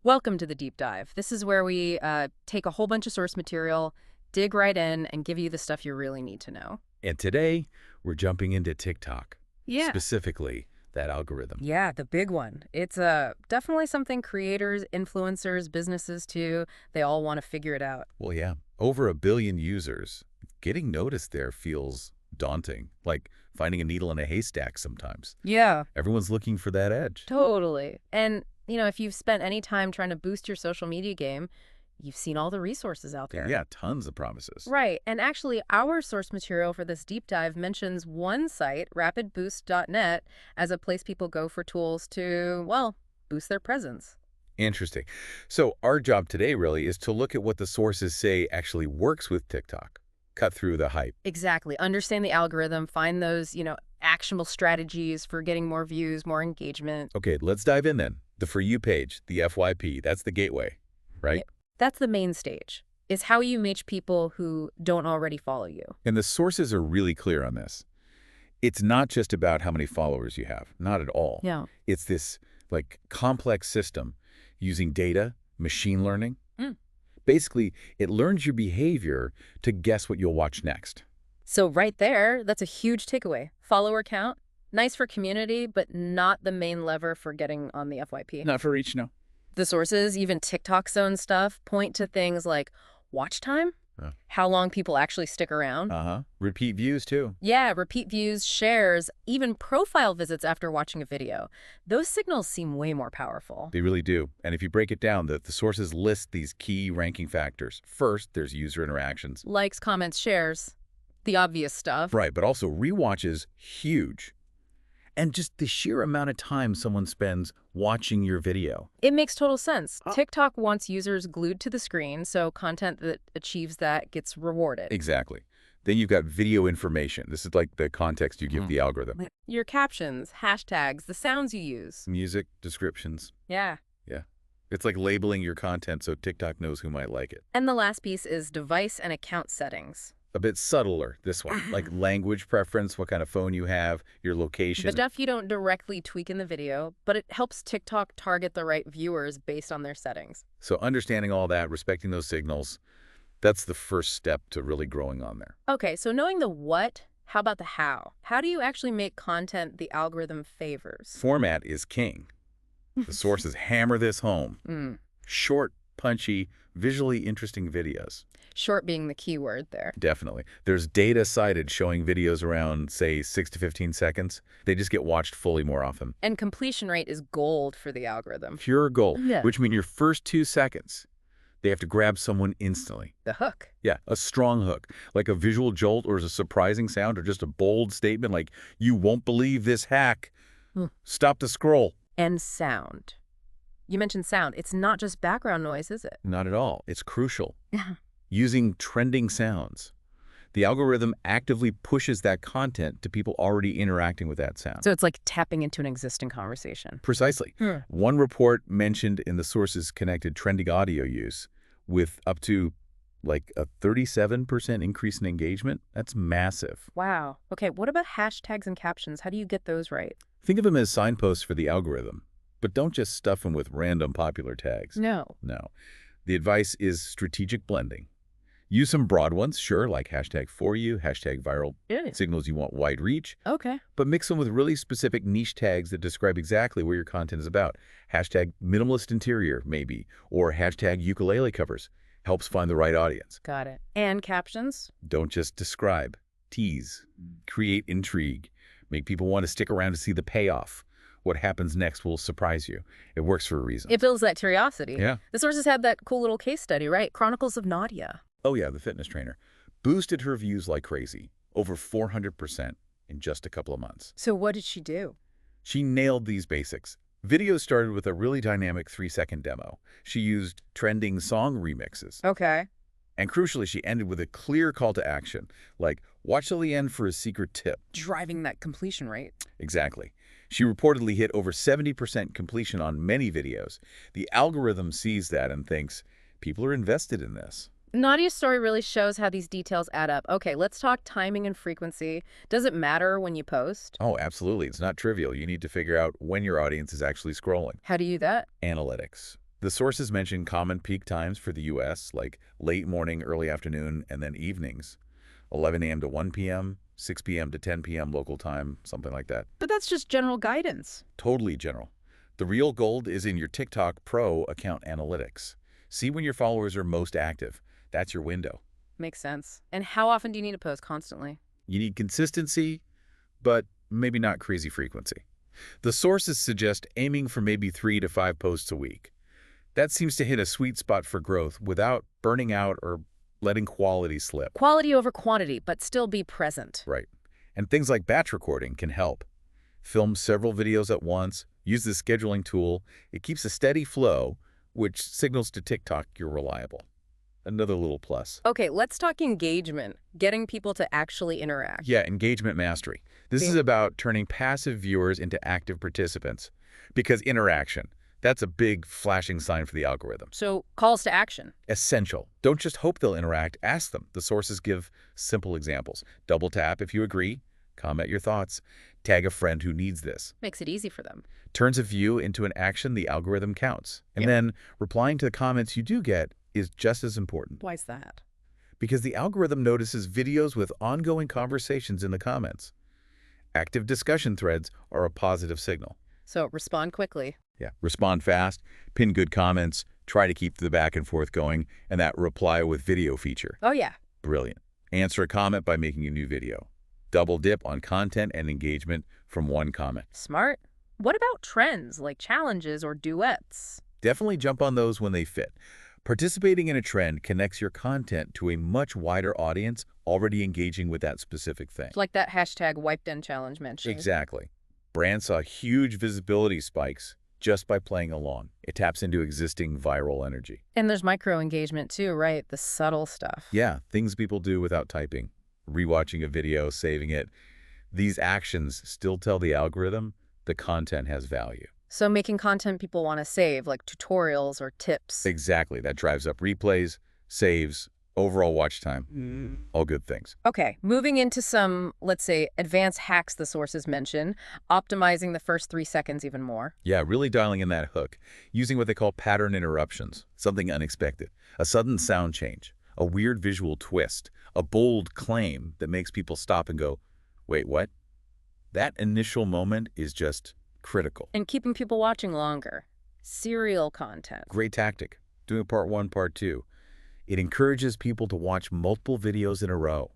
Welcome to the deep dive. This is where we take a whole bunch of source material, dig right in, and give you the stuff you really need to know. And today, we're jumping into TikTok, Yeah. specifically that algorithm. Yeah, the big one. It's definitely something creators, influencers, businesses too, they all want to figure it out. Well, yeah, over 1 billion users. Getting noticed there feels daunting, like finding a needle in a haystack sometimes. Yeah, Everyone's looking for that edge. totally. And, if you've spent any time trying to boost your social media game, you've seen all the resources out there. Yeah, tons of promises. Right. And actually, our source material for this deep dive mentions one site, rapidboost.net, as a place people go for tools to, well, boost their presence. Interesting. So our job today really is to look at what the sources say actually works with TikTok. Cut through the hype. Exactly. Understand the algorithm, find those, actionable strategies for getting more views, more engagement. Okay, let's dive in then. The For You page, the FYP, that's the gateway, right? Yeah, that's the main stage. Is how you reach people who don't already follow you. And the sources are really clear on this. It's not just about how many followers you have. Not at all. Yeah. It's this, complex system using data, machine learning. Mm. Basically, it learns your behavior to guess what you'll watch next. So right there, that's a huge takeaway. Follower count, nice for community, but not the main lever for getting on the FYP. Not for each, no. The sources, even TikTok's own stuff, point to things like watch time, Yeah. how long people actually stick around. Repeat views, too. Yeah, repeat views, shares, even profile visits after watching a video. Those signals seem way more powerful. They really do. And if you break it down, the sources list these key ranking factors. First, there's user interactions. Likes, comments, shares, the obvious stuff. Right, but also rewatches, huge. And just the sheer amount of time someone spends watching your video. It makes total sense. TikTok wants users glued to the screen, so content that achieves that gets rewarded. Exactly. Then you've got video information. This is like the context you give the algorithm. Your captions, hashtags, the sounds you use. Music, descriptions. Yeah. Yeah. It's like labeling your content so TikTok knows who might like it. And the last piece is device and account settings. A bit subtler, this one. Like language preference, what kind of phone you have, your location. The stuff you don't directly tweak in the video, but it helps TikTok target the right viewers based on their settings. So understanding all that, respecting those signals, that's the first step to really growing on there. Okay, so knowing the what, how about the how? How do you actually make content the algorithm favors? Format is king. The sources hammer this home. Short, punchy, visually interesting videos. Short being the key word there. Definitely. There's data cited showing videos around, say, 6 to 15 seconds. They just get watched fully more often. And completion rate is gold for the algorithm. Pure gold, Yeah. which means your first 2 seconds, they have to grab someone instantly. The hook. Yeah, a strong hook, like a visual jolt or a surprising sound or just a bold statement like, you won't believe this hack. Stop the scroll. And sound. You mentioned sound. It's not just background noise, is it? Not at all. It's crucial. Yeah. Using trending sounds. The algorithm actively pushes that content to people already interacting with that sound. So it's like tapping into an existing conversation. Precisely. One report mentioned in the sources connected trending audio use with up to like a 37% increase in engagement. That's massive. Wow. Okay, what about hashtags and captions? How do you get those right? Think of them as signposts for the algorithm, but don't just stuff them with random popular tags. No. No. The advice is strategic blending. Use some broad ones, sure, like hashtag for you, hashtag viral signals you want wide reach, Okay. but mix them with really specific niche tags that describe exactly what your content is about. Hashtag minimalist interior, maybe, or hashtag ukulele covers. Helps find the right audience. Got it. And captions? Don't just describe. Tease. Create intrigue. Make people want to stick around to see the payoff. What happens next will surprise you. It works for a reason. It builds that curiosity. Yeah. The sources had that cool little case study, right? Chronicles of Nadia. Oh yeah, the fitness trainer. Boosted her views like crazy. Over 400% in just a couple of months. So what did she do? She nailed these basics. Videos started with a really dynamic 3-second demo. She used trending song remixes. Okay. And crucially, she ended with a clear call to action, like, watch till the end for a secret tip. Driving that completion rate. Exactly. She reportedly hit over 70% completion on many videos. The algorithm sees that and thinks, people are invested in this. Nadia's story really shows how these details add up. Okay, let's talk timing and frequency. Does it matter when you post? Oh, absolutely. It's not trivial. You need to figure out when your audience is actually scrolling. How do you do that? Analytics. The sources mention common peak times for the U.S., like late morning, early afternoon, and then evenings. 11 a.m. to 1 p.m., 6 p.m. to 10 p.m. local time, something like that. But that's just general guidance. Totally general. The real gold is in your TikTok Pro account analytics. See when your followers are most active. That's your window. Makes sense. And how often do you need to post constantly? You need consistency, but maybe not crazy frequency. The sources suggest aiming for maybe 3 to 5 posts a week. That seems to hit a sweet spot for growth without burning out or letting quality slip. Quality over quantity, but still be present. Right. And things like batch recording can help. Film several videos at once, use the scheduling tool. It keeps a steady flow, which signals to TikTok you're reliable. Another little plus. Okay, let's talk engagement, getting people to actually interact. Yeah, engagement mastery. This is about turning passive viewers into active participants. Because interaction, that's a big flashing sign for the algorithm. So, calls to action. Essential. Don't just hope they'll interact, ask them. The sources give simple examples. Double tap if you agree, comment your thoughts, tag a friend who needs this. Makes it easy for them. Turns a view into an action the algorithm counts. And then replying to the comments you do get is just as important. Why's that? Because the algorithm notices videos with ongoing conversations in the comments. Active discussion threads are a positive signal. So, respond quickly. Yeah, respond fast, pin good comments, try to keep the back and forth going, and that reply with video feature. Oh, yeah. Brilliant. Answer a comment by making a new video. Double dip on content and engagement from one comment. Smart. What about trends like challenges or duets? Definitely jump on those when they fit. Participating in a trend connects your content to a much wider audience already engaging with that specific thing. It's like that hashtag wiped-in challenge mentioned. Exactly. Brands saw huge visibility spikes just by playing along. It taps into existing viral energy. And there's micro-engagement too, right? The subtle stuff. Yeah, things people do without typing. Rewatching a video, saving it. These actions still tell the algorithm the content has value. So making content people want to save, like tutorials or tips. Exactly. That drives up replays, saves, overall watch time. All good things. Okay, moving into some, let's say, advanced hacks the sources mention, optimizing the first 3 seconds even more. Yeah, really dialing in that hook, using what they call pattern interruptions, something unexpected, a sudden sound change, a weird visual twist, a bold claim that makes people stop and go, wait, what? That initial moment is just critical. And keeping people watching longer. Serial content. Great tactic. Doing part 1, part 2. It encourages people to watch multiple videos in a row.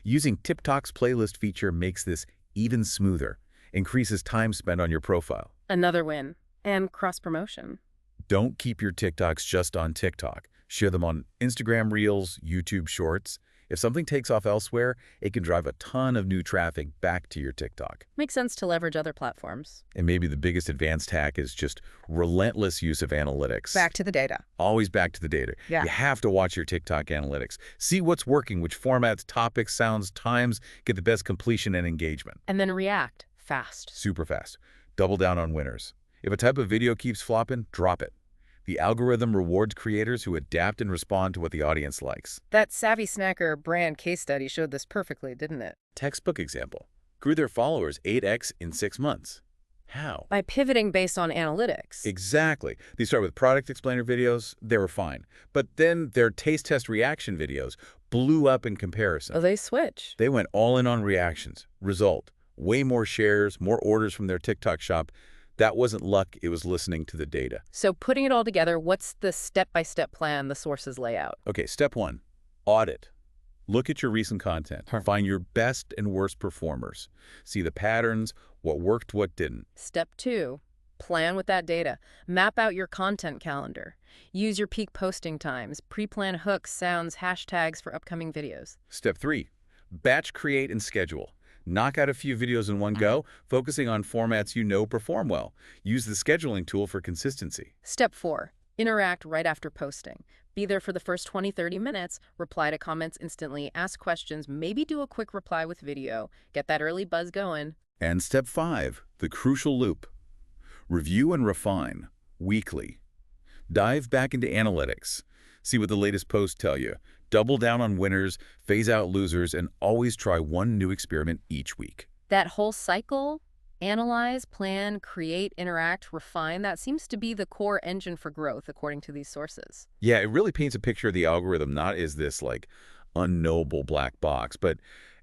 Using TikTok's playlist feature makes this even smoother, increases time spent on your profile. Another win. And cross-promotion. Don't keep your TikToks just on TikTok. Share them on Instagram Reels, YouTube Shorts. If something takes off elsewhere, it can drive a ton of new traffic back to your TikTok. Makes sense to leverage other platforms. And maybe the biggest advanced hack is just relentless use of analytics. Back to the data. Always back to the data. Yeah. You have to watch your TikTok analytics. See what's working, which formats, topics, sounds, times get the best completion and engagement. And then react fast. Super fast. Double down on winners. If a type of video keeps flopping, drop it. The algorithm rewards creators who adapt and respond to what the audience likes. That Savvy Snacker brand case study showed this perfectly, didn't it? Textbook example. Grew their followers 8x in 6 months. How? By pivoting based on analytics. Exactly. They start with product explainer videos. They were fine. But then their taste test reaction videos blew up in comparison. Oh, they switched. They went all in on reactions. Result, way more shares, more orders from their TikTok shop. That wasn't luck, it was listening to the data. So putting it all together, what's the step-by-step plan the sources lay out? Okay, step 1, audit. Look at your recent content. Find your best and worst performers. See the patterns, what worked, what didn't. Step 2, plan with that data. Map out your content calendar. Use your peak posting times. Pre-plan hooks, sounds, hashtags for upcoming videos. Step 3, batch create and schedule. Knock out a few videos in one go, focusing on formats you know perform well. Use the scheduling tool for consistency. Step 4, interact right after posting. Be there for the first 20-30 minutes, reply to comments instantly, ask questions, maybe do a quick reply with video. Get that early buzz going. And step 5, the crucial loop. Review and refine, weekly. Dive back into analytics. See what the latest posts tell you. Double down on winners, phase out losers, and always try one new experiment each week. That whole cycle, Analyze, plan, create, interact, refine. That seems to be the core engine for growth, according to these sources. Yeah, it really paints a picture of the algorithm not as this, like, unknowable black box, but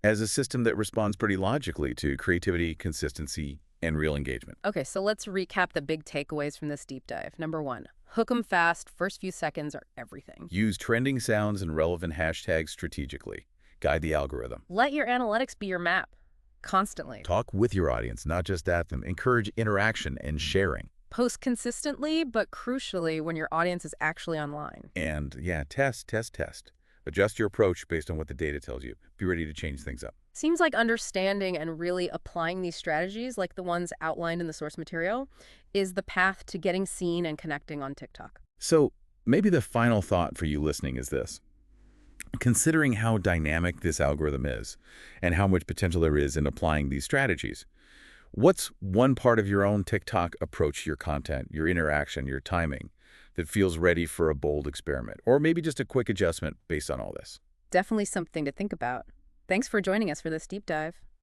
as a system that responds pretty logically to creativity, consistency, and real engagement. Okay, so let's recap the big takeaways from this deep dive. Number one, hook 'em fast. First few seconds are everything. Use trending sounds and relevant hashtags strategically. Guide the algorithm. Let your analytics be your map constantly. Talk with your audience, not just at them. Encourage interaction and sharing. Post consistently, but crucially when your audience is actually online. And yeah, test, test, test. Adjust your approach based on what the data tells you. Be ready to change things up. Seems like understanding and really applying these strategies, like the ones outlined in the source material, is the path to getting seen and connecting on TikTok. So maybe the final thought for you listening is this. Considering how dynamic this algorithm is and how much potential there is in applying these strategies, what's one part of your own TikTok approach to your content, your interaction, your timing that feels ready for a bold experiment? Or maybe just a quick adjustment based on all this? Definitely something to think about. Thanks for joining us for this deep dive.